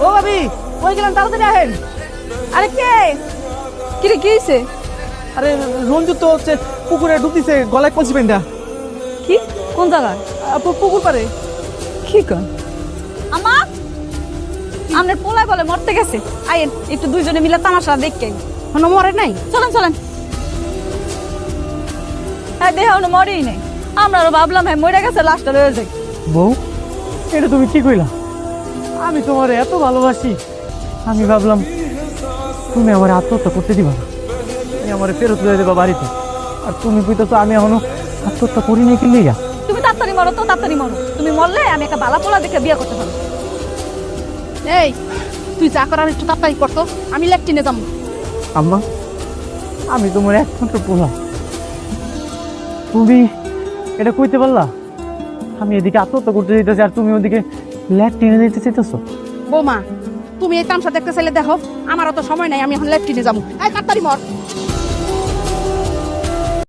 ও ভাবি কই গেলেন, তাড়াতাড়ি আহেন। আরে কে কি রে, কি হইছে? আরে রঞ্জু তো হচ্ছে পুকুরে ডুব দিছে, গলায় কলসি পেন্ডা। কি কোন জায়গায়? পুকুর পারে। কি কর আমা, আমনের পোলা বলে মরতে গেছে। আইন একটু দুইজনে মিলে তামাশা দেখকে। কোনো মরে নাই? চলেন চলেন। হ্যাঁ দেহ মরেই নাই, আমরাও ভাবলাম হ্যাঁ মরে গেছে, লাশটা রয়ে যায়। বউ, এটা তুমি কি কইলা? আমি তোমার এত ভালোবাসি, আমি ভাবলাম তুমি আমার আত্মহত্যা করতে দিবা না, তুমি আমার ফেরত লয়ে দেবা বাড়িতে। আর তুমি কইতেছো আমি এখনো আত্মহত্যা করি নাই, কি লিগা? তুমি তাড়াতাড়ি মরো তো, তাড়াতাড়ি মরো। তুমি মরলে আমি একটা বালা পোলা দেখে বিয়ে করতে পারবো। এই তুই যা করার একটু তাড়াতাড়ি করতো, আমি ল্যাট্রিনে যাবো। আম্মা, আমি তোমার একমাত্র পোলা, তুমি এটা কইতে পারলা? আমি এদিকে আত্মহত্যা করতে যেতেছি আর তুমি ওদিকে ল্যাট্রিনে যেতে চাইতেছো। বৌমা, তুমি এই তামসা দেখতে চাইলে দেখো, আমার অত সময় নাই, আমি এখন ল্যাট্রিনে যাবো। এই তাড়াতাড়ি মর।